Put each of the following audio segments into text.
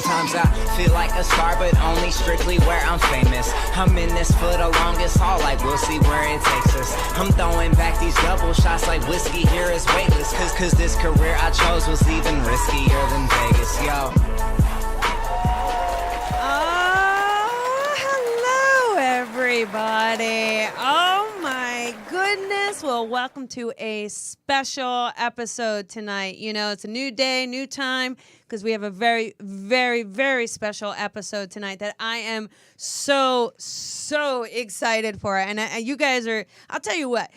Sometimes I feel like a star, but only strictly where I'm famous. I'm in this for the longest haul, like we'll see where it takes us. I'm throwing back these double shots like whiskey here is weightless. Cause this career I chose was even riskier than Vegas, yo. Hello, everybody. Oh, my goodness. Well, welcome to a special episode tonight. You know, it's a new day, new time, because we have a very, very, very special episode tonight that I am so excited for. And you guys are, I'll tell you what,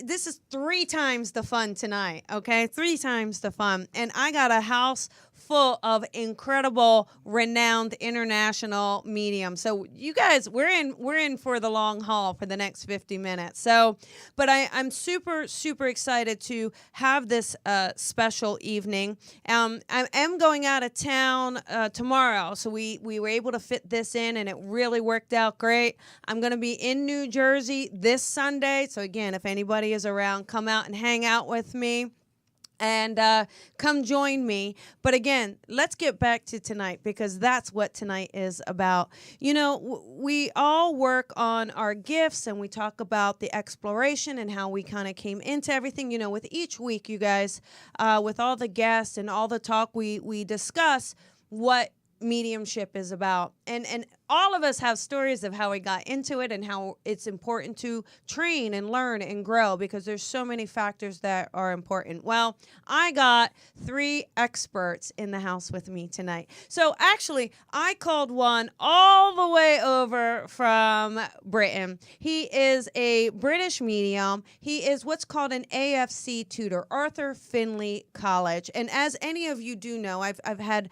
this is 3 times the fun tonight, okay? 3 times the fun. And I got a house full of incredible, renowned international mediums. So you guys, we're in for the long haul for the next 50 minutes. So, but I'm super excited to have this special evening. I am going out of town tomorrow, so we were able to fit this in, and it really worked out great. I'm going to be in New Jersey this Sunday. So again, if anybody is around, come out and hang out with me. And come join me. But again, let's get back to tonight, because that's what tonight is about. You know, we all work on our gifts, and we talk about the exploration and how we kind of came into everything. You know, with each week, you guys, with all the guests and all the talk, we discuss what mediumship is about, and all of us have stories of how we got into it and how it's important to train and learn and grow, because there's so many factors that are important. Well, I got 3 experts in the house with me tonight. So actually, I called one all the way over from Britain. He is a British medium. He is what's called an AFC tutor, Arthur Findlay College. And as any of you do know, I've had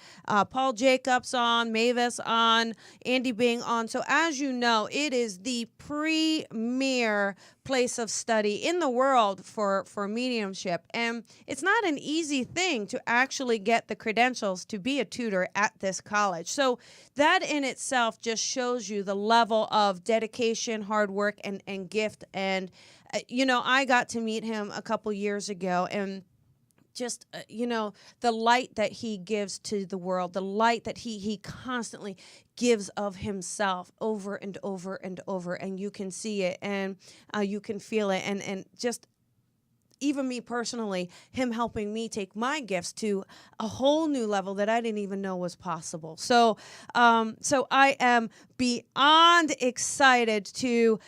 Paul Jacobs on, Mavis on, Andy Bing on. So as you know, it is the premier place of study in the world for mediumship. And it's not an easy thing to actually get the credentials to be a tutor at this college. So that in itself just shows you the level of dedication, hard work, and gift. And, you know, I got to meet him a couple years ago, and just, you know, the light that he gives to the world, the light that he constantly gives of himself over and over and over, and you can see it, and you can feel it, and just even me personally, him helping me take my gifts to a whole new level that I didn't even know was possible. So I am beyond excited to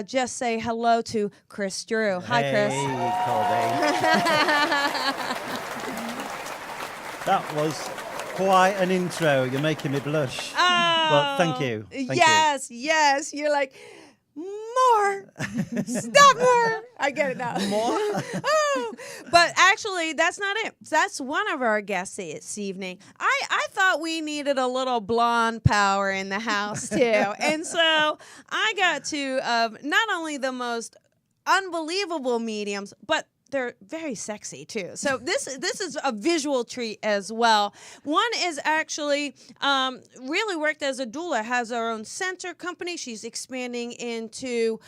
just say hello to Chris Drew. Hi, Chris. Hey, Colby. That was quite an intro. You're making me blush. Oh, but thank you. Yes. You're like, more. Stop more. I get it now. More? Oh, but actually, that's not it. That's one of our guests this evening. I thought we needed a little blonde power in the house, too. And so I got to not only the most unbelievable mediums, but they're very sexy too. So this is a visual treat as well. One is actually really worked as a doula, has her own center company. She's expanding into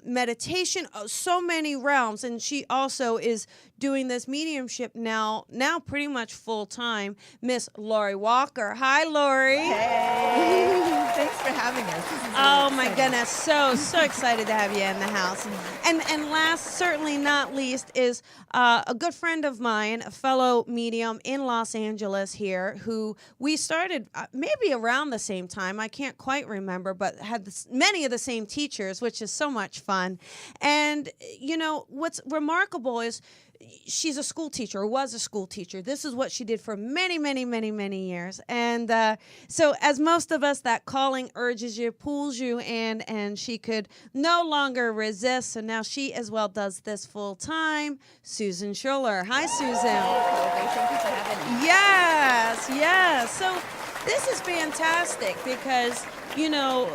meditation, so many realms, and she also is doing this mediumship now pretty much full time. Miss Lorri Walker. Hi, Lorri. Hey, thanks for having us. Oh my goodness, so excited to have you in the house. And last, certainly not least, is a good friend of mine, a fellow medium in Los Angeles here, who we started maybe around the same time. I can't quite remember, but had many of the same teachers, which is so much fun. And you know what's remarkable is she's a school teacher, or was a school teacher. This is what she did for many, many, many, many years. And so as most of us, that calling urges you, pulls you in, and she could no longer resist. So now she as well does this full time. Susan Schueler. Hi, Susan. Colby, thank you for having me. Yes. So this is fantastic because, you know,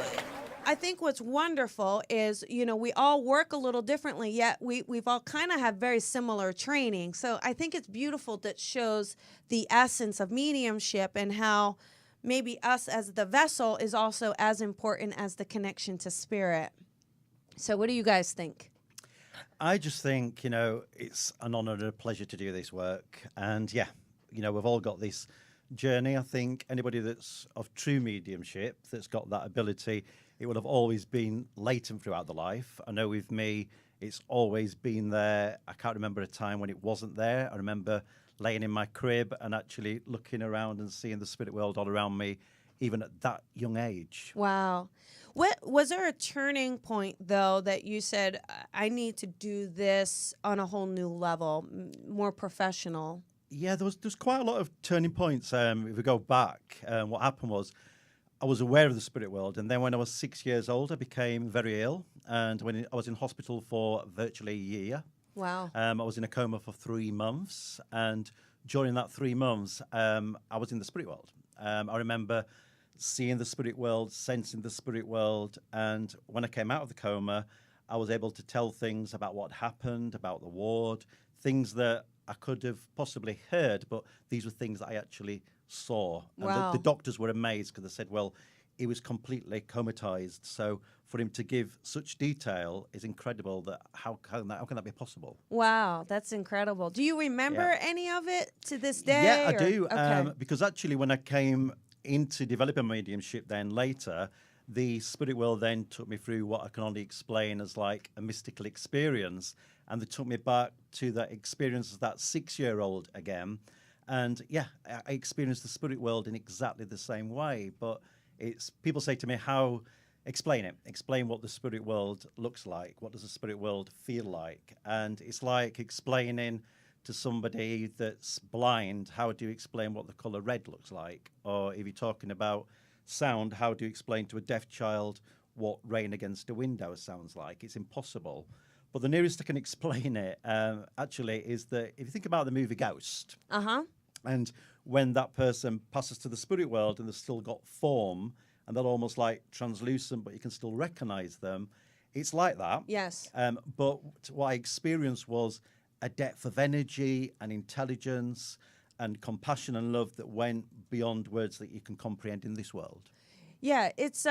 I think what's wonderful is, you know, we all work a little differently, yet we've all kind of have very similar training. So I think it's beautiful that shows the essence of mediumship and how maybe us as the vessel is also as important as the connection to spirit. So what do you guys think? I just think, you know, it's an honor and a pleasure to do this work. And yeah, you know, we've all got this journey. I think anybody that's of true mediumship, that's got that ability, it will have always been latent throughout the life. I know with me, it's always been there. I can't remember a time when it wasn't there. I remember laying in my crib and actually looking around and seeing the spirit world all around me, even at that young age. Wow. What was there a turning point though that you said I need to do this on a whole new level, more professional? Yeah, there's quite a lot of turning points. If we go back, what happened was I was aware of the spirit world, and then when I was 6 years old, I became very ill, and when I was in hospital for virtually a year. Wow. I was in a coma for 3 months, and during that 3 months, I was in the spirit world. I remember seeing the spirit world, sensing the spirit world, and when I came out of the coma, I was able to tell things about what happened, about the ward, things that I could have possibly heard, but these were things that I actually saw. And Wow. the doctors were amazed because they said, well, he was completely comatized. So for him to give such detail is incredible. That how can that be possible? Wow, that's incredible. Do you remember Yeah. any of it to this day? Yeah, I or- do. Okay. Because actually when I came into developing mediumship then later, the spirit world then took me through what I can only explain as like a mystical experience. And they took me back to that experience as that 6-year-old again. And yeah, I experienced the spirit world in exactly the same way. But it's people say to me, how explain it? Explain what the spirit world looks like. What does the spirit world feel like? And it's like explaining to somebody that's blind, how do you explain what the colour red looks like? Or if you're talking about sound, how do you explain to a deaf child what rain against a window sounds like? It's impossible. But the nearest I can explain it, actually, is that if you think about the movie Ghost, and when that person passes to the spirit world and they've still got form, and they're almost like translucent, but you can still recognize them, it's like that. Yes. But what I experienced was a depth of energy and intelligence and compassion and love that went beyond words that you can comprehend in this world. Yeah, it's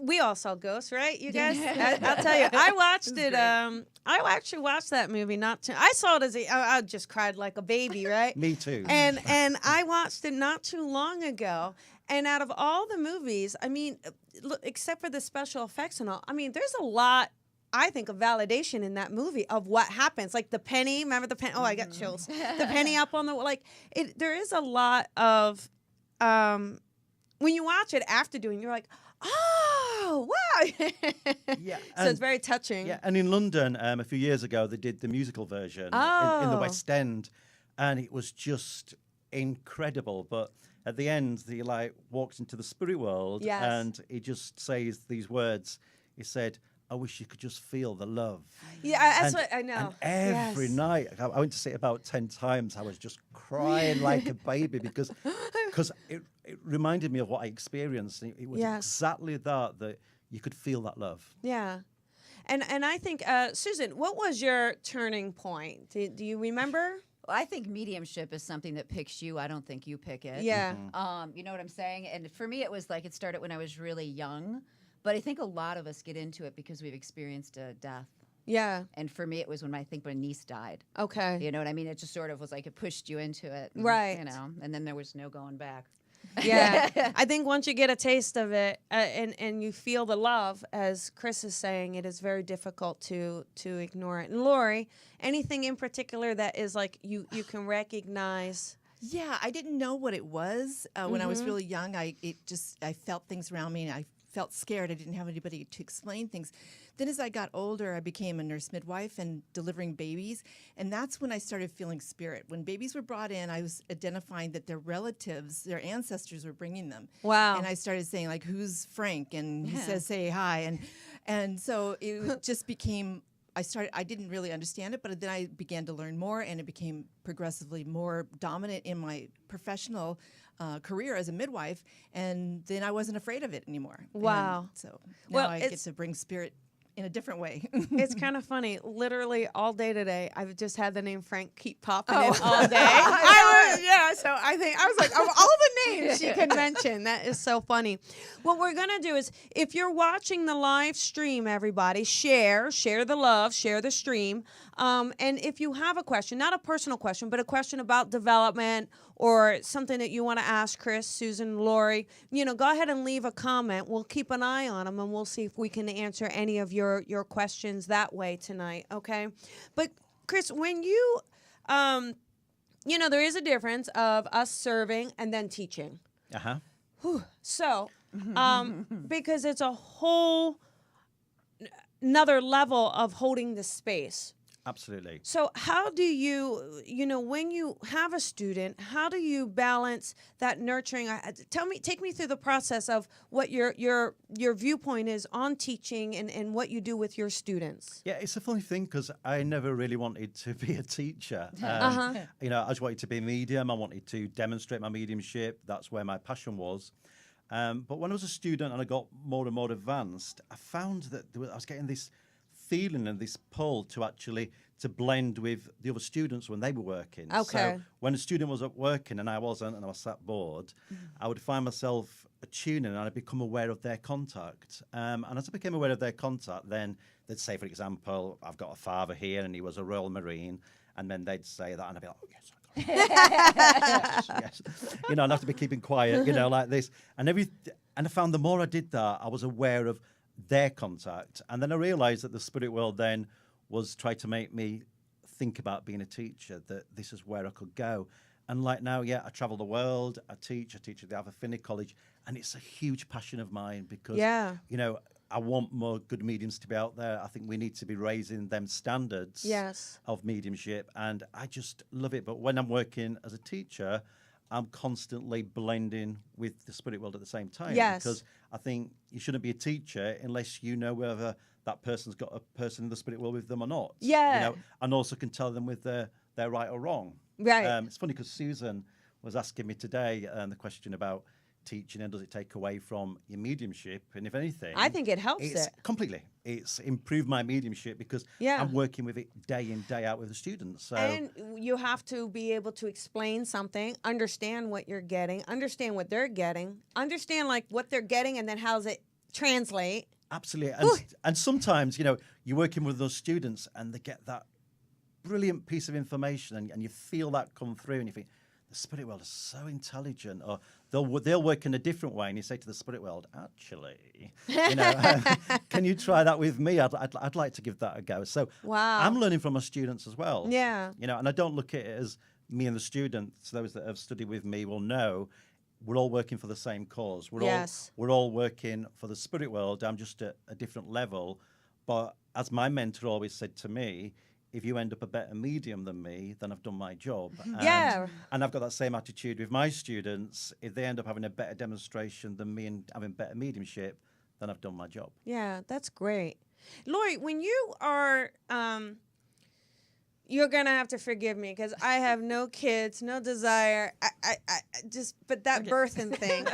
we all saw Ghosts, right? You guys, I'll tell you, I watched it. I actually watched that movie. I saw it as I just cried like a baby, right? Me too. And I watched it not too long ago. And out of all the movies, I mean, look, except for the special effects and all, I mean, there's a lot. I think of validation in that movie of what happens, like the penny. Remember the penny? Oh, I got chills. The penny up on the there is a lot of when you watch it after doing, you're like, oh wow. Yeah, So it's very touching. Yeah, and in London a few years ago, they did the musical version in the Oh. West End, and it was just incredible. But at the end, he like walks into the spirit world, Yes. and he just says these words. He said, I wish you could just feel the love. Yeah, that's what I know. And every Yes. night, I went to see it about 10 times. I was just crying like a baby because it reminded me of what I experienced. It was Yes. exactly that you could feel that love. Yeah. And I think, Susan, what was your turning point? Do you remember? Well, I think mediumship is something that picks you. I don't think you pick it. Yeah. You know what I'm saying? And for me, it was like it started when I was really young. But I think a lot of us get into it because we've experienced a death. Yeah. And for me, it was when my niece died. Okay. You know what I mean? It just sort of was like it pushed you into it. And, Right. You know, and then there was no going back. Yeah. I think once you get a taste of it and you feel the love, as Chris is saying, it is very difficult to ignore it. And Lorri, anything in particular that is like you can recognize? Yeah, I didn't know what it was when I Mm-hmm. was really young. I felt things around me, and I felt scared. I didn't have anybody to explain things. Then as I got older, I became a nurse midwife and delivering babies, and that's when I started feeling spirit. When babies were brought in, I was identifying that their relatives, their ancestors were bringing them. Wow. And I started saying, like, who's Frank? And he says, say hi. And so it just became... I didn't really understand it, but then I began to learn more, and it became progressively more dominant in my professional career as a midwife, and then I wasn't afraid of it anymore. Wow. And so Well, now I get to bring spirit in a different way. It's kind of funny. Literally all day today, I've just had the name Frank keep popping Oh. in all day. So I was like, of all the names she could mention, that is so funny. What we're going to do is, if you're watching the live stream, everybody, share the love, share the stream. And if you have a question, not a personal question, but a question about development or something that you want to ask Chris, Susan, Lorri, go ahead and leave a comment. We'll keep an eye on them, and we'll see if we can answer any of your questions that way tonight, okay? But, Chris, when you, there is a difference of us serving and then teaching. Uh-huh. So, because it's a whole another level of holding the space. Absolutely. So how do you, when you have a student, how do you balance that nurturing? Take me through the process of what your viewpoint is on teaching and what you do with your students. Yeah, it's a funny thing because I never really wanted to be a teacher. I just wanted to be a medium. I wanted to demonstrate my mediumship. That's where my passion was. But when I was a student and I got more and more advanced, I found that I was getting this feeling and this pull to blend with the other students when they were working. Okay. So when a student was up working and I wasn't, and I was sat bored, I would find myself attuning and I'd become aware of their contact. And as I became aware of their contact, then they'd say, for example, I've got a father here and he was a Royal Marine. And then they'd say that and I'd be like, oh, yes, yes. I'd have to be keeping quiet, like this. And I found the more I did that, I was aware of their contact. And then I realized that the spirit world then was trying to make me think about being a teacher, that this is where I could go. And like now, I travel the world, I teach at the AFC College, and it's a huge passion of mine because, I want more good mediums to be out there. I think we need to be raising them standards of mediumship, and I just love it. But when I'm working as a teacher, I'm constantly blending with the spirit world at the same time. Yes. Because I think you shouldn't be a teacher unless you know whether that person's got a person in the spirit world with them or not. Yeah. And also can tell them whether they're right or wrong. Right. It's funny because Susan was asking me today the question about teaching and does it take away from your mediumship, and if anything, I think it helps it completely. It's improved my mediumship because I'm working with it day in, day out with the students. So and you have to be able to explain something, understand what you're getting, understand what they're getting, understand like what they're getting, and then how does it translate. Absolutely. And sometimes you're working with those students and they get that brilliant piece of information and you feel that come through and you think the spirit world is so intelligent, or they'll work in a different way, and you say to the spirit world, actually, can you try that with me? I'd like to give that a go. So I'm learning from my students as well. Yeah. And I don't look at it as me and the students. Those that have studied with me will know we're all working for the same cause. We're all working for the spirit world. I'm just at a different level. But as my mentor always said to me, if you end up a better medium than me, then I've done my job. And I've got that same attitude with my students. If they end up having a better demonstration than me and having better mediumship, then I've done my job. Yeah, that's great. Lorri, when you are, you're going to have to forgive me because I have no kids, no desire. But that birthing thing,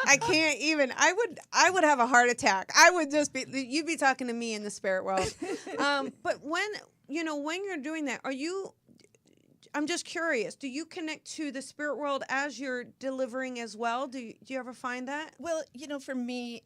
I can't even. I would have a heart attack. I would just be. You'd be talking to me in the spirit world. But when you're doing that, I'm just curious. Do you connect to the spirit world as you're delivering as well? Do you ever find that? Well, for me,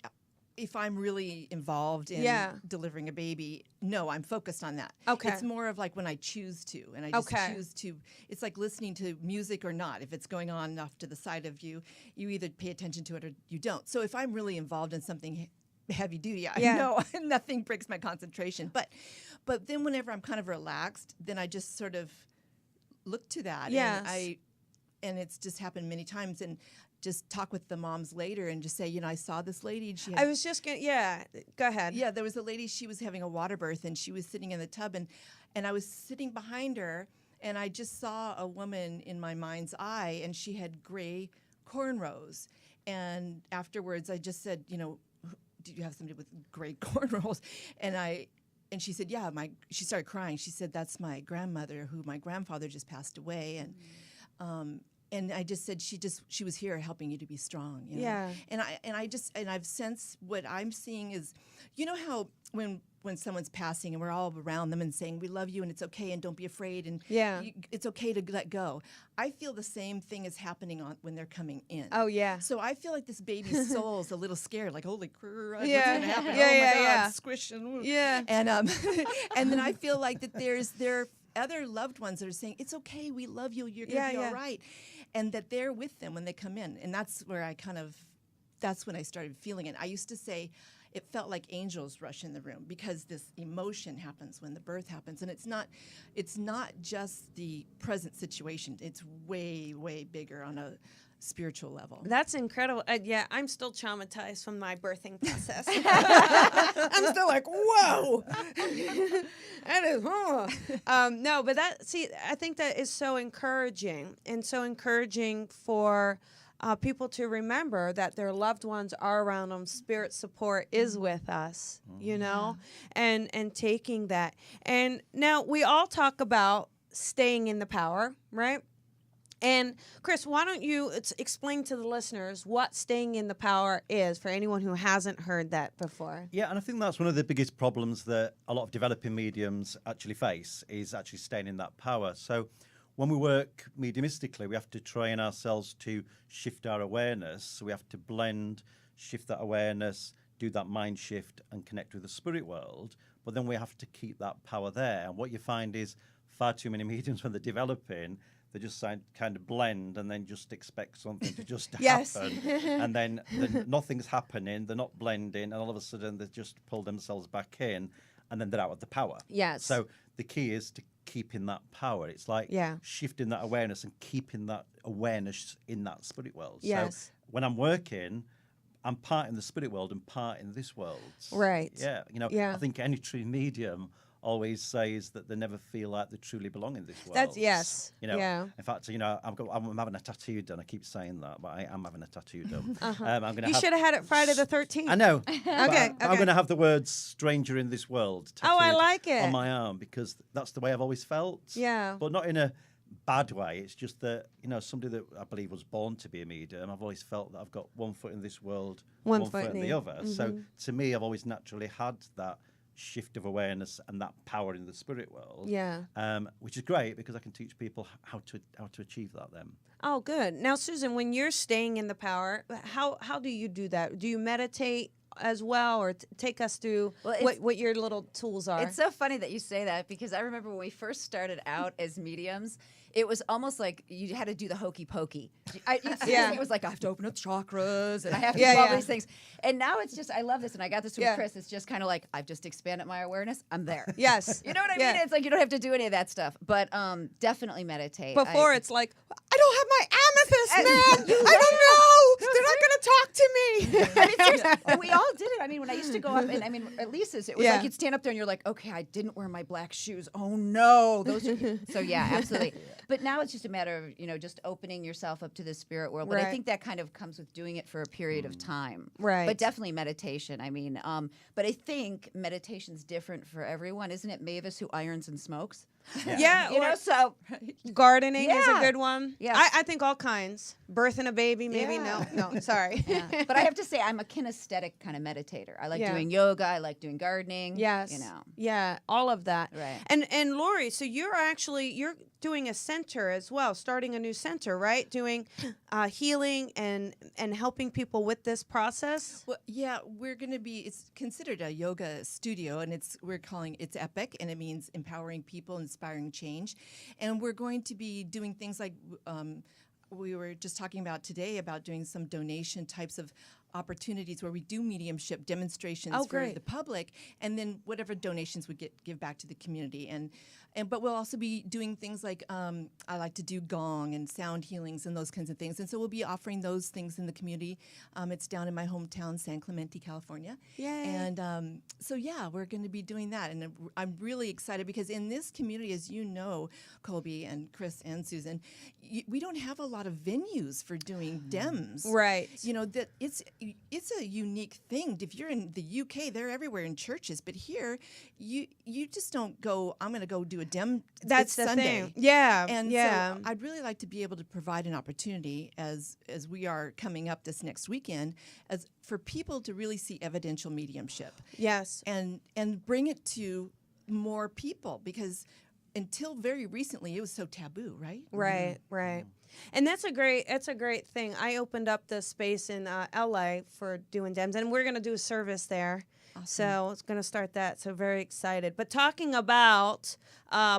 if I'm really involved in delivering a baby, no, I'm focused on that. Okay. It's more of like when I choose to, and I just choose to. It's like listening to music or not. If it's going on off to the side of you, you either pay attention to it or you don't. So if I'm really involved in something heavy duty, I know nothing breaks my concentration. But then whenever I'm kind of relaxed, then I just sort of look to that. Yes. And it's just happened many times. And just talk with the moms later and just say, I saw this lady. And I was just going to, go ahead. Yeah, there was a lady, she was having a water birth and she was sitting in the tub and I was sitting behind her and I just saw a woman in my mind's eye and she had gray cornrows. And afterwards I just said, do you have somebody with gray cornrows? And she said, yeah, she started crying. She said, that's my grandmother who my grandfather just passed away. And I just said she was here helping you to be strong. Yeah. And I've sensed what I'm seeing is, how when someone's passing and we're all around them and saying we love you and it's okay and don't be afraid and it's okay to let go. I feel the same thing is happening when they're coming in. Oh yeah. So I feel like this baby's soul is a little scared, like holy crap, what's yeah. gonna happen? Yeah, oh my yeah, God, yeah. squish and yeah. And then I feel like that they're other loved ones that are saying, it's okay, we love you, you're going to be all right. And that they're with them when they come in. And that's where that's when I started feeling it. I used to say, it felt like angels rush in the room because this emotion happens when the birth happens. And it's not just the present situation. It's way, way bigger on a spiritual level. That's incredible. Yeah, I'm still traumatized from my birthing process. I'm still like, whoa. That is, no, but I think that is so encouraging, and so encouraging for people to remember that their loved ones are around them. Spirit support is with us, you know, and taking that. And now we all talk about staying in the power, right? And Chris, why don't you explain to the listeners what staying in the power is for anyone who hasn't heard that before? Yeah, and I think that's one of the biggest problems that a lot of developing mediums actually face, is actually staying in that power. So when we work mediumistically, we have to train ourselves to shift our awareness. So we have to blend, shift that awareness, do that mind shift and connect with the spirit world. But then we have to keep that power there. And what you find is far too many mediums, when they're developing, they just kind of blend and then just expect something to just happen. And then nothing's happening, they're not blending, and all of a sudden they just pull themselves back in, and then they're out of the power. Yes. So the key is to keep in that power. It's like shifting that awareness and keeping that awareness in that spirit world. Yes. So when I'm working, I'm part in the spirit world and part in this world. Right. Yeah. You know, I think any true medium always says that they never feel like they truly belong in this world. That's You know, in fact, you know, I'm having a tattoo done. I keep saying that, but I am having a tattoo done. You should have had it Friday the 13th. I know. Okay. I'm going to have the words "stranger in this world" tattooed I like it. on my arm, because that's the way I've always felt. Yeah. But not in a bad way. It's just that, you know, somebody that I believe was born to be a medium, I've always felt that I've got one foot in this world, one foot in the other. So to me, I've always naturally had that shift of awareness and that power in the spirit world. Which is great, because I can teach people how to achieve that then. Oh, good. Now, Susan, when you're staying in the power, how do you do that? Do you meditate as well, or take us through what your little tools are? It's so funny that you say that, because I remember when we first started out as mediums, it was almost like you had to do the hokey pokey. It was like, I have to open up chakras and I have to do all these things. And now it's just, I love this, and I got this from Chris. It's just kind of like, I've just expanded my awareness. I'm there. Yes. You know what I mean? It's like you don't have to do any of that stuff. But definitely meditate. Before it's like, I don't have my amethyst, man. I don't know. They're not going to talk to me. I mean, seriously, we all did it. I mean, when I used to go up, and I mean, at Lisa's, it was like you'd stand up there and you're like, okay, I didn't wear my black shoes. Oh no, those are. So yeah, absolutely. But now it's just a matter of, you know, just opening yourself up to the spirit world. But I think that kind of comes with doing it for a period of time. Right. But definitely meditation. I mean, but I think meditation's different for everyone, isn't it? Mavis, who irons and smokes. Yeah. You know, so gardening is a good one. Yeah. I think all kinds. Birthing a baby, maybe. No, sorry. But I have to say, I'm a kinesthetic kind of meditator. I like doing yoga. I like doing gardening. Yes. You know. Yeah, all of that. Right. And Lorri, so you're doing a center as well, starting a new center, right? Doing healing and helping people with this process. Well, yeah, we're going to be. It's considered a yoga studio, and we're calling it's EPIC, and it means empowering people, inspiring change, and we're going to be doing things like we were just talking about today, about doing some donation types of opportunities where we do mediumship demonstrations for the public, and then whatever donations we give back to the community. But we'll also be doing things like I like to do gong and sound healings and those kinds of things. And so we'll be offering those things in the community. It's down in my hometown, San Clemente, California. Yay. And so, yeah, we're going to be doing that. And I'm really excited because in this community, as you know, Colby and Chris and Susan, we don't have a lot of venues for doing DEMS. Right. You know, that it's a unique thing. If you're in the UK, they're everywhere in churches. But here, you just don't go, I'm going to go do a DEM. That's the Sunday. thing. Yeah. And yeah. so I'd really like to be able to provide an opportunity as we are coming up this next weekend as for people to really see evidential mediumship. Yes. And bring it to more people, because until very recently it was so taboo, right? Right, right. And that's a great thing. I opened up the space in LA for doing DEMS, and we're going to do a service there So it's going to start that. So very excited. But talking about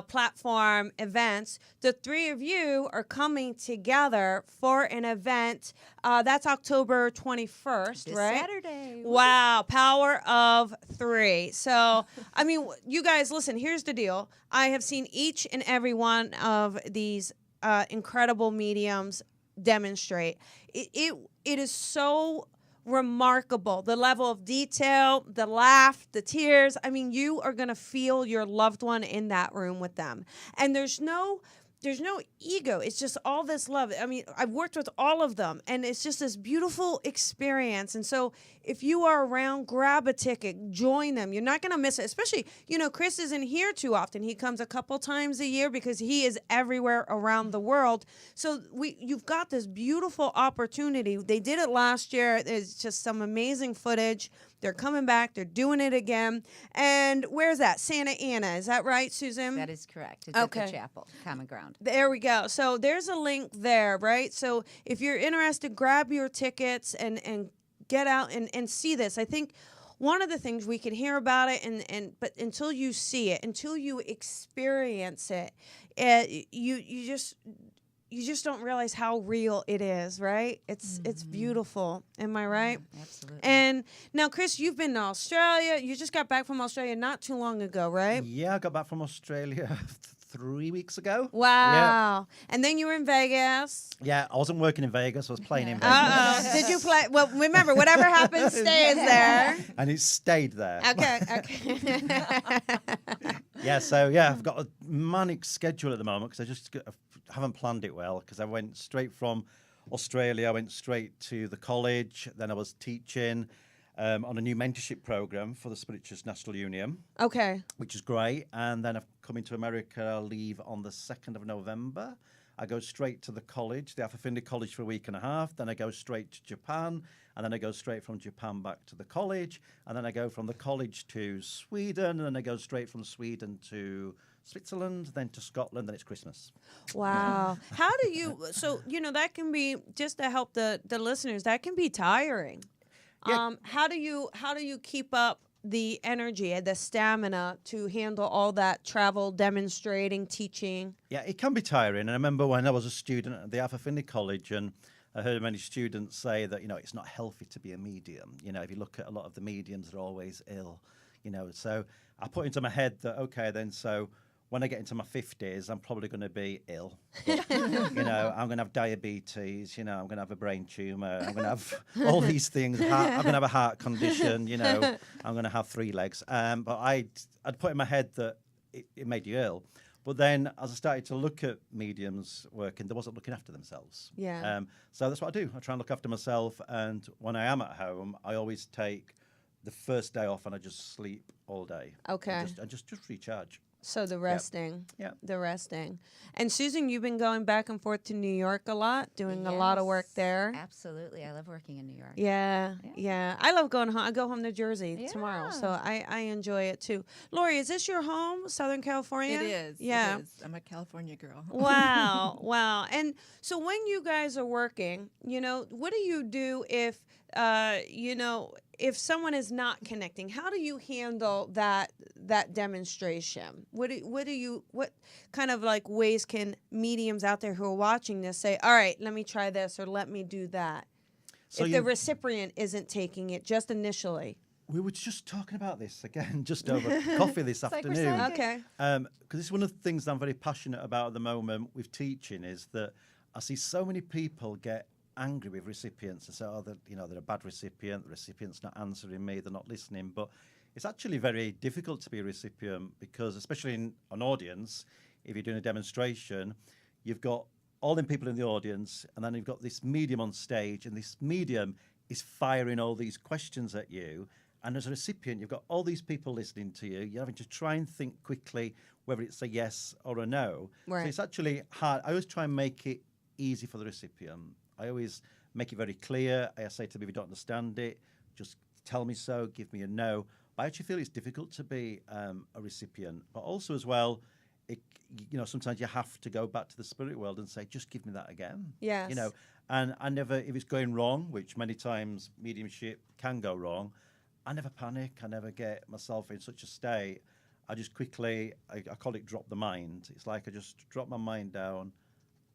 platform events, the three of you are coming together for an event. That's October 21st, This right? Saturday. Wow, power of three. So, I mean, you guys, listen, here's the deal. I have seen each and every one of these incredible mediums demonstrate. It is so remarkable, the level of detail, the laugh, the tears. I mean, you are going to feel your loved one in that room with them. And there's no ego. It's just all this love. I mean, I've worked with all of them, and it's just this beautiful experience. And so if you are around, grab a ticket, join them. You're not going to miss it. Especially, Chris isn't here too often. He comes a couple times a year because he is everywhere around the world. So you've got this beautiful opportunity. They did it last year. There's just some amazing footage. They're coming back. They're doing it again. And where's that? Santa Ana. Is that right, Susan? That is correct. It's at the chapel, Common Ground. There we go. So there's a link there, right? So if you're interested, grab your tickets and get out and see this. I think one of the things we can hear about it, but until you see it, until you experience it, you just don't realize how real it is, right? It's beautiful. Am I right? Absolutely. And now, Chris, you've been to Australia. You just got back from Australia not too long ago, right? Yeah, I got back from Australia 3 weeks ago. Wow. And then you were in Vegas. Yeah, I wasn't working in Vegas. I was playing in Vegas. Did you play? Well, remember, whatever happens stays there. And it stayed there. Okay. I've got a manic schedule at the moment because I haven't planned it well because I went straight from Australia. I went straight to the college. Then I was teaching on a new mentorship program for the Spiritualist National Union. Okay. Which is great. And then I've come into America. I'll leave on the 2nd of November. I go straight to the college, the AFC College, for a week and a half. Then I go straight to Japan. And then I go straight from Japan back to the college. And then I go from the college to Sweden. And then I go straight from Sweden to Switzerland, then to Scotland, then it's Christmas. Wow. How do you, that can be, just to help the listeners, that can be tiring. Yeah. How do you keep up the energy, the stamina to handle all that travel, demonstrating, teaching? Yeah, it can be tiring. And I remember when I was a student at the AFC College, and I heard many students say that, it's not healthy to be a medium. If you look at a lot of the mediums, they're always ill, So I put into my head that, okay, then so when I get into my 50s, I'm probably going to be ill. But, I'm going to have diabetes, I'm going to have a brain tumor, I'm going to have all these things. I'm going to have a heart condition, I'm going to have 3 legs. But I'd put in my head that it made you ill. But then as I started to look at mediums working, they wasn't looking after themselves. Yeah. So that's what I do. I try and look after myself. And when I am at home, I always take the first day off and I just sleep all day. Okay. And just recharge. So the resting. Yeah. The resting. And Susan, you've been going back and forth to New York a lot, doing a lot of work there. Absolutely. I love working in New York. Yeah. I love going home. I go home to Jersey tomorrow, so I enjoy it too. Lorri, is this your home, Southern California? It is. Yeah. It is. I'm a California girl. Wow. And so when you guys are working, what do you do if if someone is not connecting? How do you handle that demonstration? What kind of like ways can mediums out there who are watching this say, all right, let me try this or let me do that? So if the recipient isn't taking it just initially. We were just talking about this again, just over coffee this afternoon. Okay. Because it's one of the things I'm very passionate about at the moment with teaching is that I see so many people get angry with recipients and say, they're a bad recipient, the recipient's not answering me, they're not listening. But it's actually very difficult to be a recipient because, especially in an audience, if you're doing a demonstration, you've got all them people in the audience, and then you've got this medium on stage, and this medium is firing all these questions at you. And as a recipient, you've got all these people listening to you. You're having to try and think quickly whether it's a yes or a no. Right. So it's actually hard. I always try and make it easy for the recipient. I always make it very clear. I say to them, if you don't understand it, just tell me so, give me a no. But I actually feel it's difficult to be a recipient. But also as well, sometimes you have to go back to the spirit world and say, just give me that again. Yes. And I never, if it's going wrong, which many times mediumship can go wrong, I never panic. I never get myself in such a state. I just quickly, I call it drop the mind. It's like I just drop my mind down,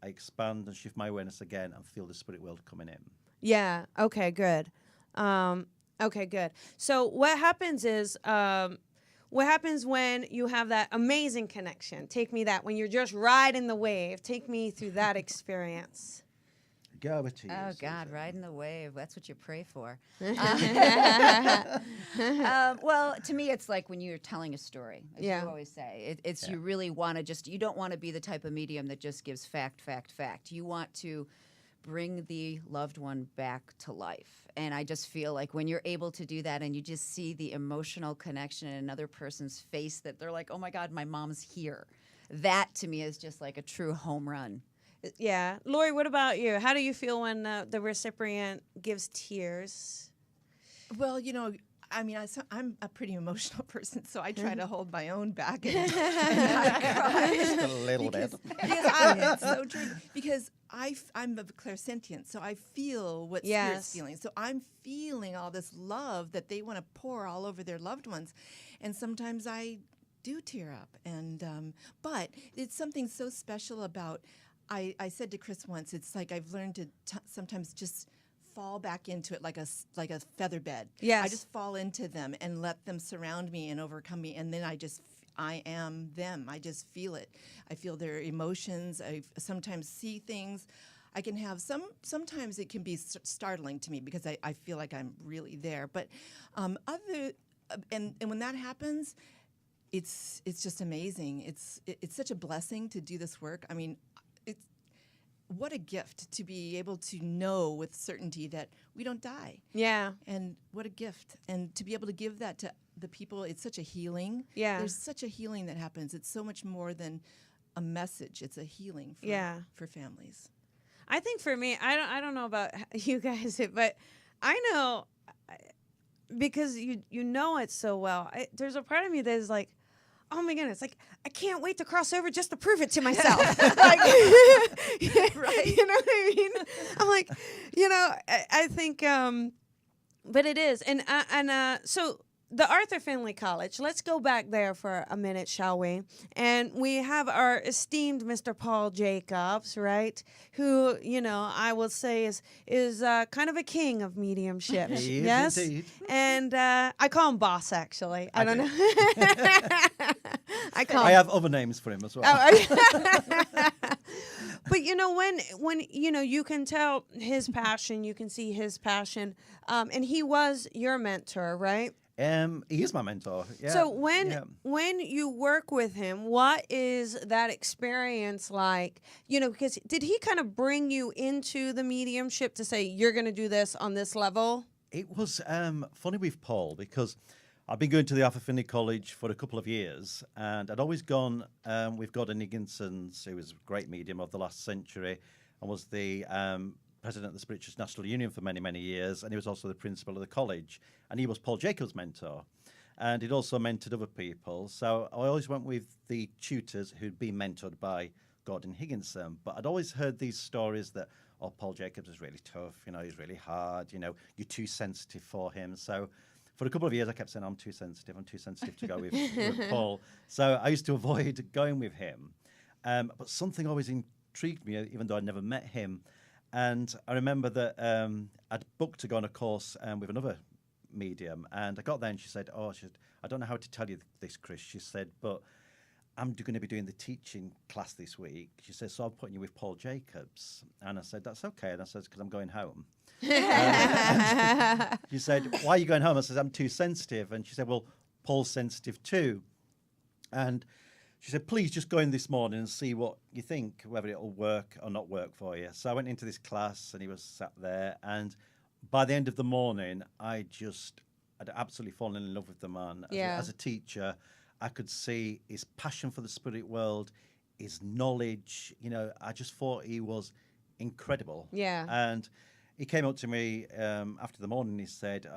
I expand and shift my awareness again and feel the spirit world coming in. Yeah. Okay, good. Okay, good. So what happens is, what happens when you have that amazing connection? Take me that, when you're just riding the wave. Take me through that experience. Gravity. Oh God, riding the wave. That's what you pray for. Well, to me, it's like when you're telling a story, as you always say. It's you really want to you don't want to be the type of medium that just gives fact, fact, fact. You want to bring the loved one back to life. And I just feel like when you're able to do that and you just see the emotional connection in another person's face, that they're like, oh my God, my mom's here. That to me is just like a true home run. Yeah. Lorri, what about you? How do you feel when the recipient gives tears? Well, I mean, I'm a pretty emotional person, so I try to hold my own back and not cry. Just a little bit. It's so true. Because I'm a clairsentient, so I feel what Spirit's feeling. So I'm feeling all this love that they want to pour all over their loved ones. And sometimes I do tear up. And but it's something so special about, I said to Chris once, it's like I've learned to sometimes just fall back into it like a feather bed. Yes. I just fall into them and let them surround me and overcome me, and then I am them. I just feel it. I feel their emotions. I sometimes see things. I can have sometimes it can be startling to me because I feel like I'm really there. But and when that happens, it's just amazing. It's such a blessing to do this work. I mean, what a gift to be able to know with certainty that we don't die. Yeah. And what a gift. And to be able to give that to the people, it's such a healing. Yeah. There's such a healing that happens. It's so much more than a message. It's a healing for families. I think for me, I don't know about you guys, but I know, because you know it so well. There's a part of me that is like, oh my goodness, like I can't wait to cross over just to prove it to myself. Like, right? You know what I mean? I'm like, I think, but it is, and so the Arthur Finley College. Let's go back there for a minute, shall we? And we have our esteemed Mr. Paul Jacobs, right? Who, I will say is kind of a king of mediumship. He is yes, indeed. And I call him Boss. Actually, I don't know. I have other names for him as well. But when you can tell his passion, you can see his passion, and he was your mentor, right? He is my mentor. Yeah. So when you work with him, what is that experience like? Because did he kind of bring you into the mediumship to say you're going to do this on this level? It was funny with Paul because I've been going to the Arthur Finley College for a couple of years, and I'd always gone with Gordon Higginson's, who was a great medium of the last century and was the president of the Spiritualist National Union for many, many years, and he was also the principal of the college, and he was Paul Jacobs' mentor, and he'd also mentored other people. So I always went with the tutors who'd been mentored by Gordon Higginson, but I'd always heard these stories that, Paul Jacobs is really tough, he's really hard, you're too sensitive for him. So for a couple of years, I kept saying, I'm too sensitive to go with Paul. So I used to avoid going with him. But something always intrigued me, even though I'd never met him. And I remember that I'd booked to go on a course with another medium. And I got there and she said, I don't know how to tell you this, Chris. She said, but I'm going to be doing the teaching class this week. She said, so I'm putting you with Paul Jacobs. And I said, that's okay. And I said, because I'm going home. She said, why are you going home? I said, I'm too sensitive. And she said, well, Paul's sensitive too. And she said, please just go in this morning and see what you think, whether it'll work or not work for you. So I went into this class and he was sat there. And by the end of the morning, I'd absolutely fallen in love with the man. As a teacher, I could see his passion for the spirit world, his knowledge. I just thought he was incredible. Yeah. And he came up to me after the morning. He said,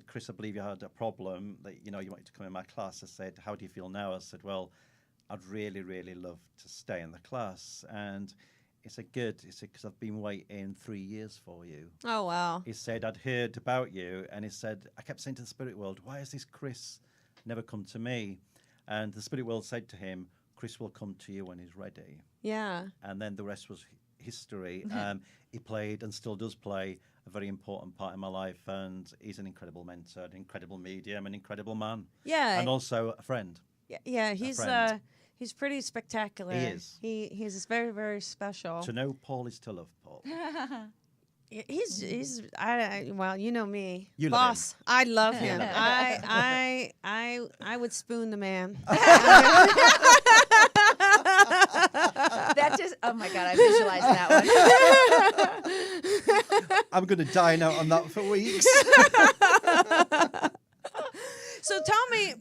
Chris, I believe you had a problem that, you wanted to come in my class. I said, how do you feel now? I said, well, I'd really, really love to stay in the class. And He said, good. He said, because I've been waiting 3 years for you. Oh, wow. He said, I'd heard about you. And he said, I kept saying to the spirit world, why has this Chris never come to me? And the spirit world said to him, Chris will come to you when he's ready. Yeah. And then the rest was history. He played and still does play a very important part in my life. And he's an incredible mentor, an incredible medium, an incredible man. Yeah. And also a friend. Yeah, friend. He's pretty spectacular. He is. He's very, very special. To know Paul is to love Paul. Well, you know me, You love boss. I love him. I would spoon the man. That just, oh my God, I visualized that one. I'm going to dine out on that for weeks. So tell me,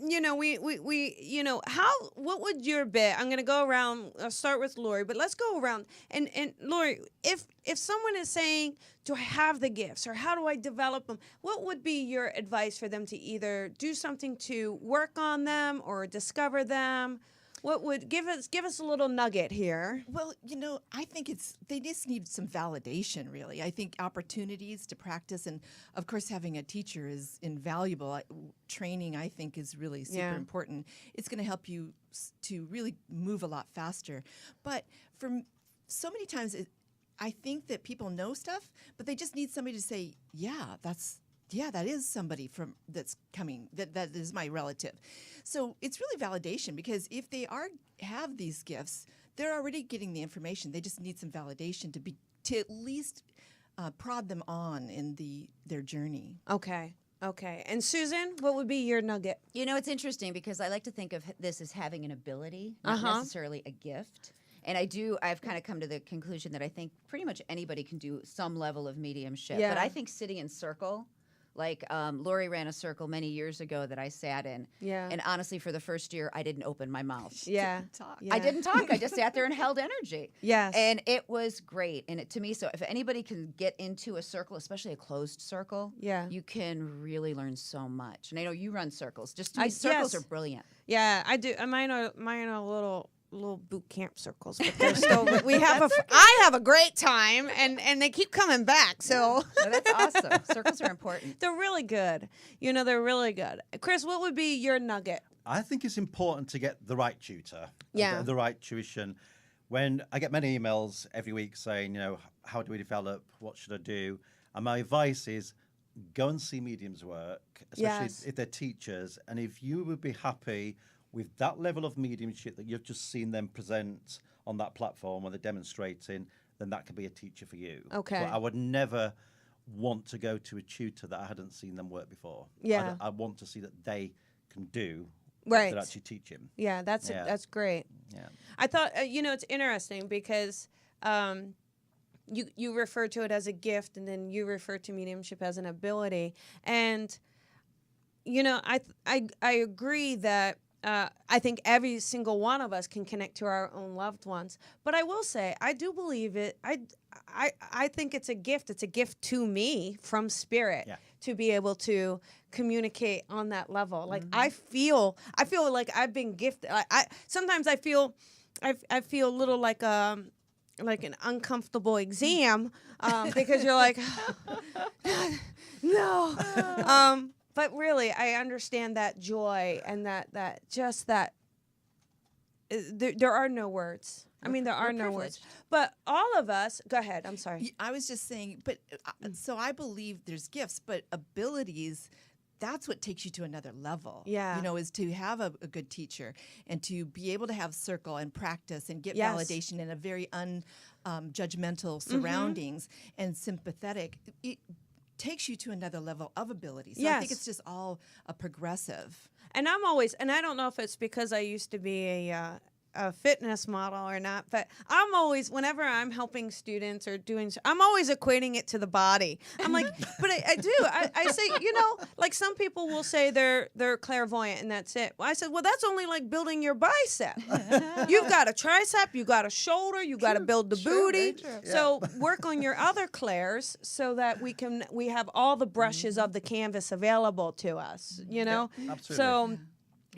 what would your bit? I'm going to go around. I'll start with Lorri, but let's go around. And Lorri, if someone is saying, do I have the gifts or how do I develop them? What would be your advice for them to either do something to work on them or discover them? What would give us a little nugget here? Well, I think they just need some validation, really. I think opportunities to practice, and of course, having a teacher is invaluable. Training, I think, is really super important. It's going to help you to really move a lot faster. But for so many times, I think that people know stuff, but they just need somebody to say, that is somebody that's coming. That is my relative. So it's really validation, because if they have these gifts, they're already getting the information. They just need some validation to at least prod them on in their journey. Okay. And Susan, what would be your nugget? It's interesting because I like to think of this as having an ability, not necessarily a gift. And I've kind of come to the conclusion that I think pretty much anybody can do some level of mediumship. Yeah. But I think sitting in circle, like Lorri ran a circle many years ago that I sat in. Yeah. And honestly, for the first year, I didn't open my mouth. Yeah. I didn't talk. I just sat there and held energy. Yes. And it was great. And to me, so if anybody can get into a circle, especially a closed circle, you can really learn so much. And I know you run circles. Just to me, circles are brilliant. Yeah, I do. Mine are little boot camp circles, but they're still. I have a great time, and they keep coming back. So that's awesome. Circles are important. They're really good. They're really good. Chris, what would be your nugget? I think it's important to get the right tutor, the right tuition. When I get many emails every week saying, how do we develop? What should I do? And my advice is go and see mediums work, especially if they're teachers. And if you would be happy with that level of mediumship that you've just seen them present on that platform when they're demonstrating, then that could be a teacher for you. Okay. But I would never want to go to a tutor that I hadn't seen them work before. Yeah. I want to see that they can do right. what they're actually teaching. Yeah, that's great. Yeah. I thought, it's interesting because you refer to it as a gift, and then you refer to mediumship as an ability. And, I agree that I think every single one of us can connect to our own loved ones. But I will say, I do believe it. I think it's a gift. It's a gift to me from spirit to be able to communicate on that level. Like I feel like I've been gifted. Sometimes I feel a little like an uncomfortable exam because you're like, no. But really, I understand that joy and that there are no words. I mean, there are no words. But all of us, go ahead. I'm sorry. I was just saying, but so I believe there's gifts, but abilities, that's what takes you to another level. Yeah. Is to have a good teacher and to be able to have circle and practice and get validation in a very judgmental surroundings and sympathetic. It takes you to another level of ability. So I think it's just all a progressive. And I don't know if it's because I used to be a fitness model or not, but I'm always, whenever I'm helping students or doing, I'm always equating it to the body. I'm like, but I do. I say, like some people will say they're clairvoyant and that's it. Well, I said, well, that's only like building your bicep. You've got a tricep, you got a shoulder, you got to build the booty. So work on your other clairs so that we have all the brushes of the canvas available to us, Absolutely. So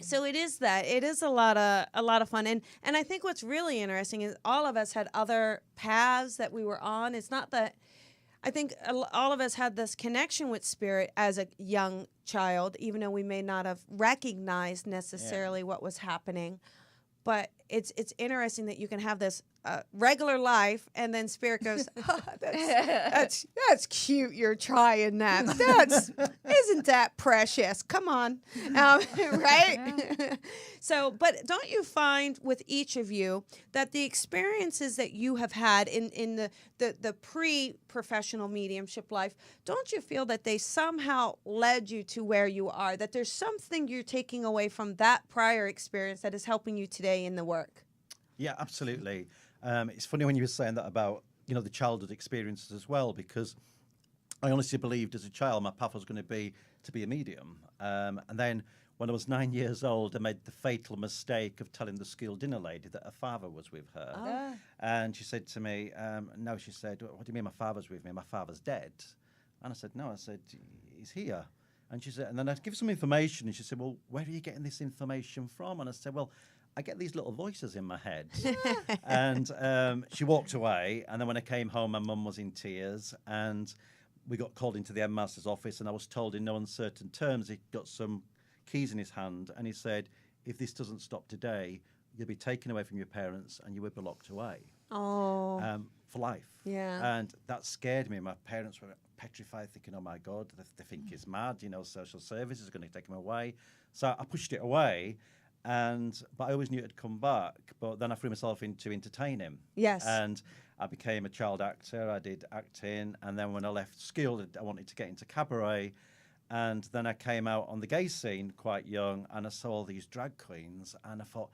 So it is that. It is a lot of fun. And I think what's really interesting is all of us had other paths that we were on. It's not that I think all of us had this connection with spirit as a young child, even though we may not have recognized necessarily what was happening. But it's interesting that you can have this regular life, and then spirit goes, oh, that's cute. You're trying that. Isn't that precious? Come on, right? So, but don't you find with each of you that the experiences that you have had in the pre-professional mediumship life, don't you feel that they somehow led you to where you are? That there's something you're taking away from that prior experience that is helping you today in the work? Yeah, absolutely. It's funny when you were saying that about, the childhood experiences as well, because I honestly believed as a child my path was going to be a medium. And then when I was 9 years old, I made the fatal mistake of telling the school dinner lady that her father was with her. Oh. And she said to me, no, she said, what do you mean my father's with me? My father's dead. And I said, no, I said, he's here. And she said, and then I'd give some information, and she said, well, where are you getting this information from? And I said, well, I get these little voices in my head. And she walked away. And then when I came home, my mum was in tears. And we got called into the headmaster's office. And I was told in no uncertain terms, he got some keys in his hand. And he said, if this doesn't stop today, you'll be taken away from your parents and you will be locked away. Oh. For life. Yeah. And that scared me. My parents were petrified, thinking, oh, my God, they think he's mad. Social services are going to take him away. So I pushed it away. But I always knew it'd come back. But then I threw myself into entertaining. Yes. And I became a child actor. I did acting. And then when I left school, I wanted to get into cabaret. And then I came out on the gay scene quite young, and I saw all these drag queens, and I thought,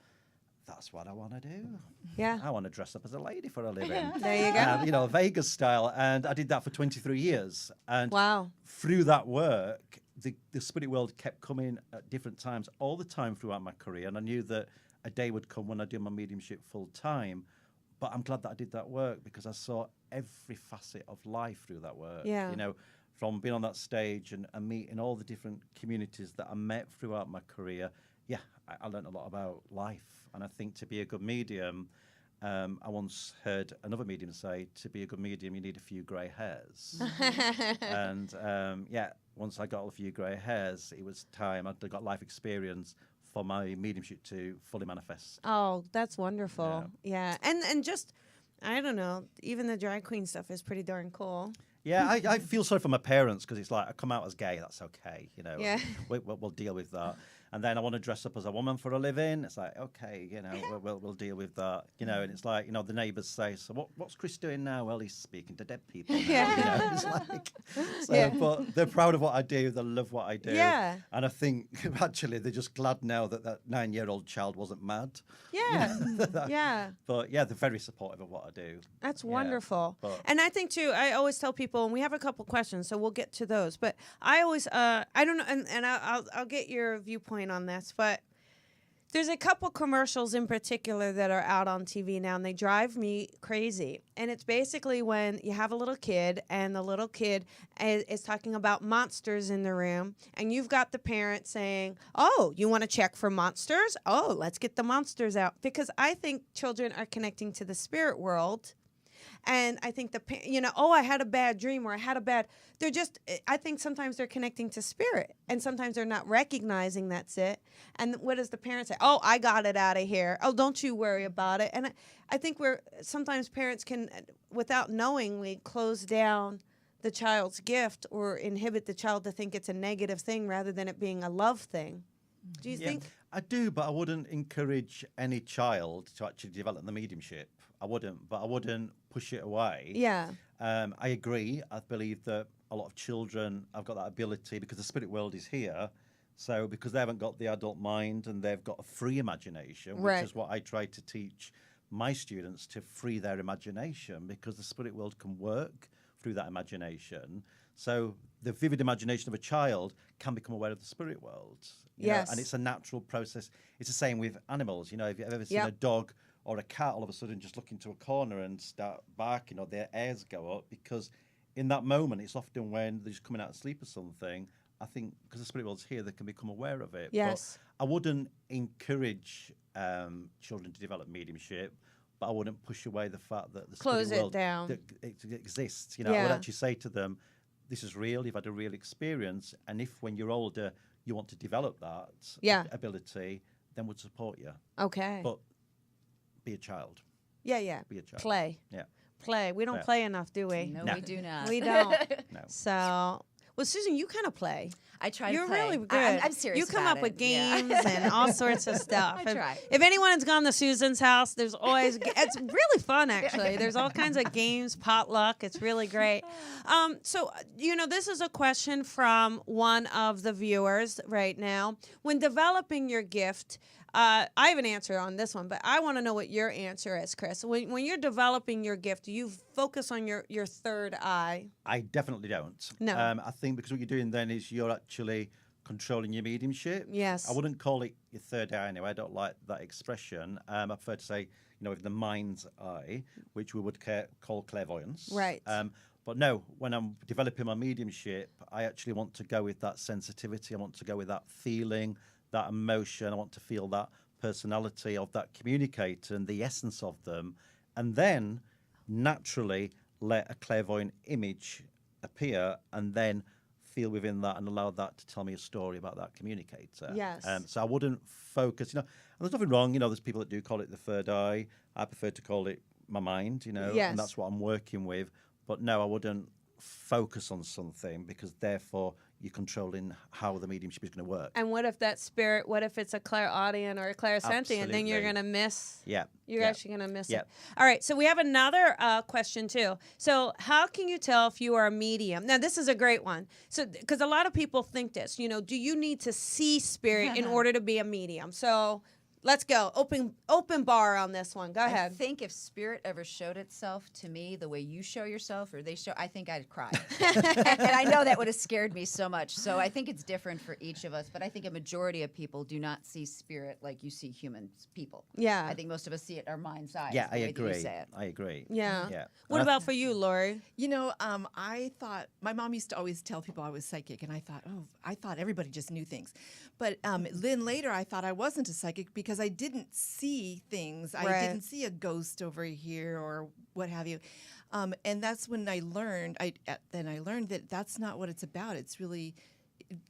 that's what I want to do. Yeah. I want to dress up as a lady for a living. There you go. Vegas style. And I did that for 23 years. And Wow. through that work, the spirit world kept coming at different times all the time throughout my career. And I knew that a day would come when I do my mediumship full time. But I'm glad that I did that work, because I saw every facet of life through that work. Yeah. From being on that stage and meeting all the different communities that I met throughout my career. Yeah, I learned a lot about life. And I think to be a good medium, I once heard another medium say, to be a good medium, you need a few grey hairs. And once I got a few grey hairs, it was time. I got life experience for my mediumship to fully manifest. Oh, that's wonderful. Yeah. And just, I don't know, even the drag queen stuff is pretty darn cool. Yeah, I feel sorry for my parents, because it's like, I come out as gay, that's okay, Yeah. We'll deal with that. And then I want to dress up as a woman for a living. It's like, okay, we'll deal with that, and it's like, the neighbours say, so what's Chris doing now? Well, he's speaking to dead people now, it's like, but they're proud of what I do, they love what I do. Yeah. And I think, actually, they're just glad now that 9-year-old child wasn't mad. Yeah. Yeah. But yeah, they're very supportive of what I do. That's wonderful. But And I think, too, I always tell people, and we have a couple questions, so we'll get to those. But I always, I don't know, and I'll get your viewpoint on this, but there's a couple commercials in particular that are out on TV now, and they drive me crazy. And it's basically when you have a little kid, and the little kid is talking about monsters in the room, and you've got the parent saying, oh, you want to check for monsters? Oh, let's get the monsters out. Because I think children are connecting to the spirit world. And I think I had a bad dream, or I think sometimes they're connecting to spirit, and sometimes they're not recognizing that's it. And what does the parent say? Oh, I got it out of here. Oh, don't you worry about it. And I think sometimes parents can, without knowingly, close down the child's gift or inhibit the child to think it's a negative thing rather than it being a love thing. Do you think? I do, but I wouldn't encourage any child to actually develop the mediumship. I wouldn't, but I wouldn't push it away. Yeah. I agree. I believe that a lot of children have got that ability because the spirit world is here. So because they haven't got the adult mind and they've got a free imagination, Right. which is what I try to teach my students, to free their imagination, because the spirit world can work through that imagination. So the vivid imagination of a child can become aware of the spirit world. You know, Yes. and it's a natural process. It's the same with animals. If you've ever seen a dog or a cat all of a sudden just look into a corner and start barking, or their ears go up, because in that moment, it's often when they're just coming out of sleep or something, I think because the spirit world's here, they can become aware of it. Yes. But I wouldn't encourage children to develop mediumship, but I wouldn't push away the fact that the Close spirit it world down. that it exists. You know, I Yeah. would actually say to them, this is real. You've had a real experience, and if when you're older you want to develop that Yeah. ability, then we'd support you. Okay. But be a child. Yeah. Be a child. Play. Yeah. Play. We don't Play. play enough, do we? No, No. we do not. We don't. No. So, well, Susan, you kind of play. I try You're to play. really good. I'm serious. You come about up with it. Yeah. games and all sorts of stuff. I try. If anyone's gone to Susan's house, there's always it's really fun actually. There's all kinds of games, potluck. It's really great. So this is a question from one of the viewers right now. When developing your gift, I have an answer on this one, but I want to know what your answer is, Chris. When you're developing your gift, do you focus on your third eye? I definitely don't. No. I think because what you're doing then is you're actually controlling your mediumship. Yes. I wouldn't call it your third eye anyway. I don't like that expression. I prefer to say, with the mind's eye, which we would call clairvoyance. Right. But no, when I'm developing my mediumship, I actually want to go with that sensitivity. I want to go with that feeling, that emotion. I want to feel that personality of that communicator and the essence of them, and then naturally let a clairvoyant image appear and then feel within that and allow that to tell me a story about that communicator. Yes. So I wouldn't focus, and there's nothing wrong, there's people that do call it the third eye. I prefer to call it my mind, Yes. and that's what I'm working with. But no, I wouldn't focus on something because therefore you're controlling how the mediumship is going to work. And what if that spirit, what if it's a clairaudient or a clairsentient, then you're Absolutely. going to miss. Yeah. You're yeah. actually going to miss Yeah. it. All right. So we have another question too. So how can you tell if you are a medium? Now, this is a great one. So, because a lot of people think this, do you need to see spirit in order to be a medium? So let's go. Open bar on this one. Go I ahead. think if spirit ever showed itself to me the way you show yourself, or I think I'd cry. and I know that would have scared me so much. So I think it's different for each of us. But I think a majority of people do not see spirit like you see human people. Yeah. I think most of us see it our mind's eye. Yeah, the I way that you agree. say it. I agree. Yeah. Yeah. What And I about for you, Lorri? I thought my mom used to always tell people I was psychic, and I thought everybody just knew things. But then later, I thought I wasn't a psychic because I didn't see things. I Right. didn't see a ghost over here or what have you. And that's when I learned. Then I learned that that's not what it's about. It's really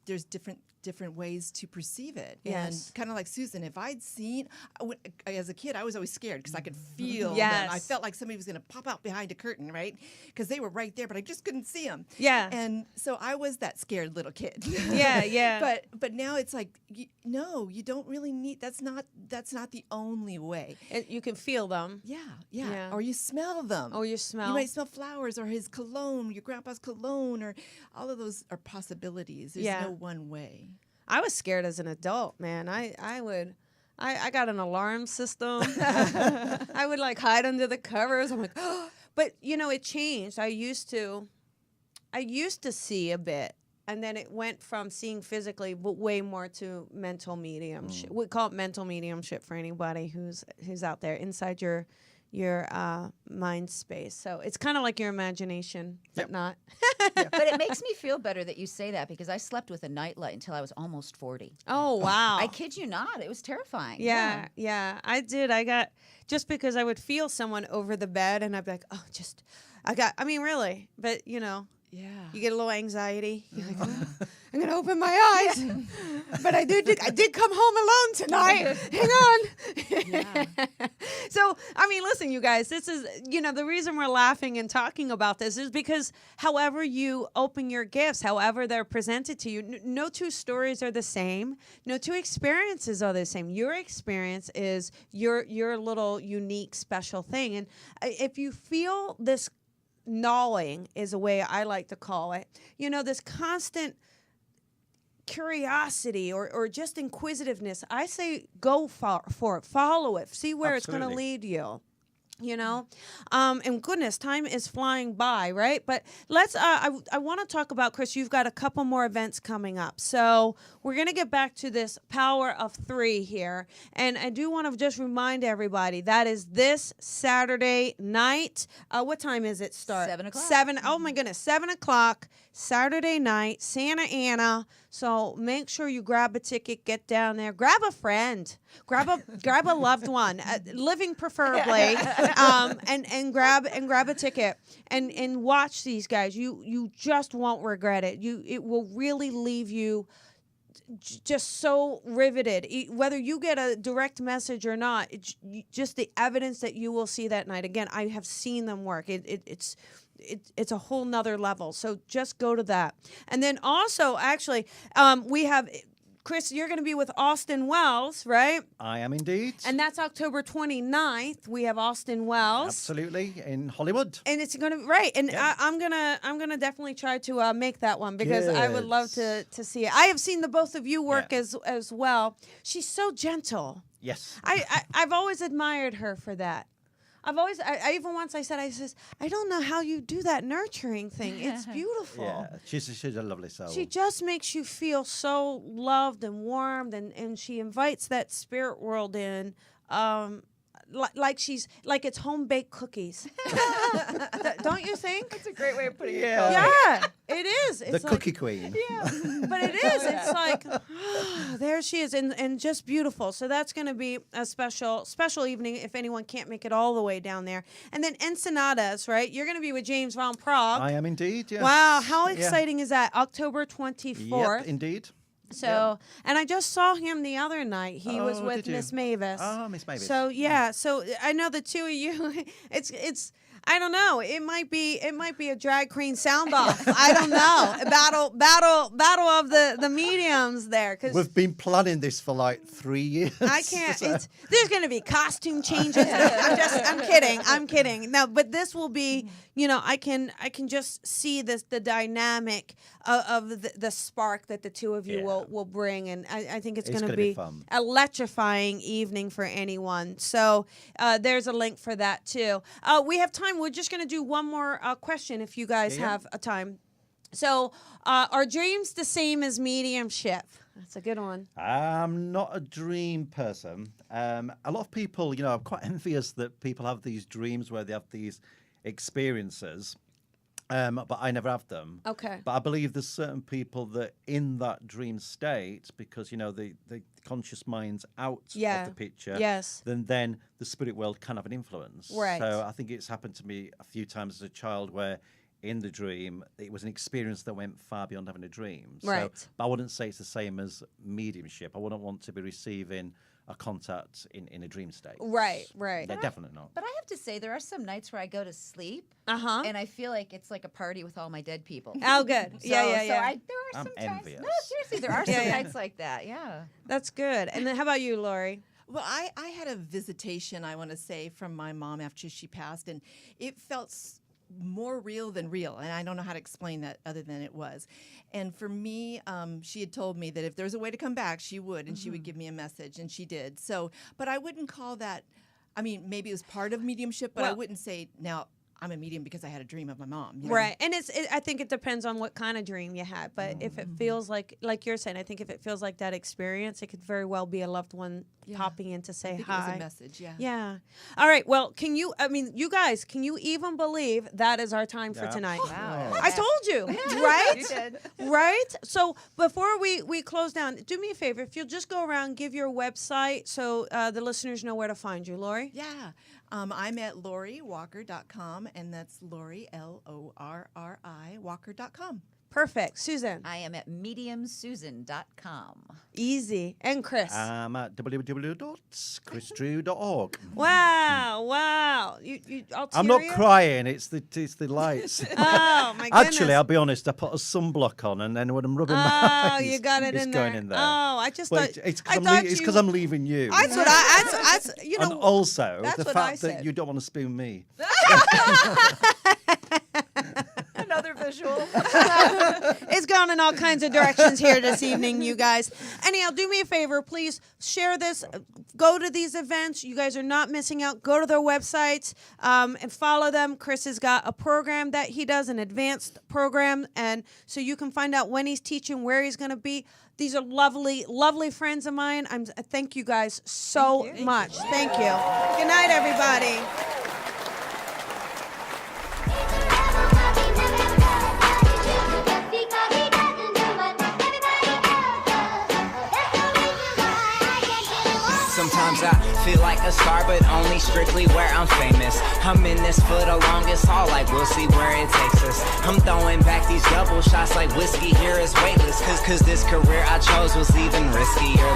there's different ways to perceive it. Yes. And kind of like Susan, if I'd seen, as a kid, I was always scared because I could feel Yes. them. I felt like somebody was going to pop out behind a curtain, right? Because they were right there, but I just couldn't see them. Yeah. And so I was that scared little kid. Yeah. But now it's like, no, you don't really need, that's not the only way. You can feel them. Yeah. Or you smell them. Oh, you smell. You might smell flowers or his cologne, your grandpa's cologne, or all of those are possibilities. There's Yeah. no one way. I was scared as an adult, man. I got an alarm system. I would like hide under the covers. I'm like, oh. But it changed. I used to see a bit, and then it went from seeing physically, but way more to mental mediumship. We call it mental mediumship for anybody who's out there inside your mind space. So it's kind of like your imagination, but not. But it makes me feel better that you say that because I slept with a nightlight until I was almost 40. Oh wow! I kid you not. It was terrifying. Yeah, I did. I got just because I would feel someone over the bed, and I'd be like, oh, really. But Yeah. you get a little anxiety. You're like, oh, I'm gonna open my eyes, but I did come home alone tonight. Hang on. So listen, you guys. This is the reason we're laughing and talking about this is because however you open your gifts, however they're presented to you, no two stories are the same. No two experiences are the same. Your experience is your little unique special thing, and if you feel this gnawing is a way I like to call it. This constant curiosity or just inquisitiveness. I say go for it, follow it, see where it's going to lead you. And goodness, time is flying by, right? But let's, I want to talk about, Chris, you've got a couple more events coming up. So we're going to get back to this power of 3 here. And I do want to just remind everybody that is this Saturday night. What time is it start? 7 o'clock. 7. Oh my goodness. 7 o'clock Saturday night, Santa Ana. So make sure you grab a ticket, get down there, grab a friend, grab a loved one, living preferably, and grab a ticket and watch these guys. You just won't regret it. It will really leave you just so riveted. Whether you get a direct message or not, just the evidence that you will see that night. Again, I have seen them work. It's a whole nother level. So just go to that. And then also, actually, we have, Chris, you're going to be with Austin Wells, right? I am indeed. And that's October 29th. We have Austin Wells. Absolutely, in Hollywood. And it's going to, right. And Yeah. I'm gonna definitely try to make that one because I would love to see it. I have seen the both of you work as well. She's so gentle. Yes. I've always admired her for that. I even once I says, I don't know how you do that nurturing thing. It's beautiful. Yeah, she's a lovely soul. She just makes you feel so loved and warmed, and she invites that spirit world in, like it's home baked cookies. Don't you think? That's a great way of putting it. Yeah, it is. It's the cookie queen. Yeah, but it is. It's like, there she is, and just beautiful. So that's going to be a special evening if anyone can't make it all the way down there. And then Ensenadas, right? You're going to be with James Van Prague. I am indeed, yes. Wow, how exciting is that? October 24th. Yep, indeed. So, and I just saw him the other night. He was with did you? Miss Mavis. Oh, Miss Mavis. So yeah, so I know the two of you. It's I don't know. It might be a drag queen sound off. I don't know. Battle of the mediums there. 'Cause We've been planning this for like 3 years. I can't. There's going to be costume changes. I'm kidding. No, but this will be. I can just see the dynamic of the spark that the two of you will bring, and I think it's going to be fun. a electrifying evening for anyone. So there's a link for that too. We have time. We're just going to do one more question if you guys have a time. So are dreams the same as mediumship? That's a good one. I'm not a dream person. A lot of people, I'm quite envious that people have these dreams where they have these experiences, but I never have them. Okay. But I believe there's certain people that in that dream state, because the conscious mind's out of the picture, then the spirit world can have an influence. Right. So I think it's happened to me a few times as a child where in the dream it was an experience that went far beyond having a dream. Right. So, but I wouldn't say it's the same as mediumship. I wouldn't want to be receiving a contact in a dream state. Right. They're definitely not. But I have to say, there are some nights where I go to sleep, Uh-huh. and I feel like it's like a party with all my dead people. Oh, good. So, yeah. there are I'm some times. envious. No, seriously, there are some nights like that. Yeah. That's good. And then how about you, Lorri? Well, I had a visitation, I want to say, from my mom after she passed, and it felt more real than real, and I don't know how to explain that other than it was. And for me, she had told me that if there's a way to come back, she would, and she would give me a message, and she did. So, but I wouldn't call that, maybe it was part of mediumship, but I wouldn't say, now, I'm a medium because I had a dream of my mom. Right. And I think it depends on what kind of dream you had. But if it feels like you're saying, I think if it feels like that experience, it could very well be a loved one popping in to say I think hi. it was a message, Yeah. All right. Well, you guys, can you even believe that is our time for tonight? Wow. I told you, right? You did. Right? So before we close down, do me a favor. If you'll just go around, give your website so the listeners know where to find you. Lorri? Yeah. I'm at LorriWalker.com, and that's Lorri, Lorri, Walker.com. Perfect. Susan? I am at mediumsusan.com. Easy. And Chris? I'm at www.chrisdrew.org. Wow. I'm not crying. It's the lights. Oh, my goodness. Actually, I'll be honest. I put a sunblock on, and then when I'm rubbing my eyes, you got it it's in going there. in there. Oh, I just But thought it's I thought because I'm leaving you. That's what and also that's the what I fact said. that you don't want to spoon me. Another visual. It's gone in all kinds of directions here this evening, you guys. Anyhow, do me a favor, please share this. Go to these events. You guys are not missing out. Go to their websites and follow them. Chris has got a program that he does, an advanced program, and so you can find out when he's teaching, where he's going to be. These are lovely, lovely friends of mine. Thank you guys so much. Thank you. Good night, everybody. If Sometimes I feel like a star, but only strictly where I'm famous. I'm in this for the longest haul, like we'll see where it takes us. I'm throwing back these double shots like whiskey here is weightless. Cause this career I chose was even riskier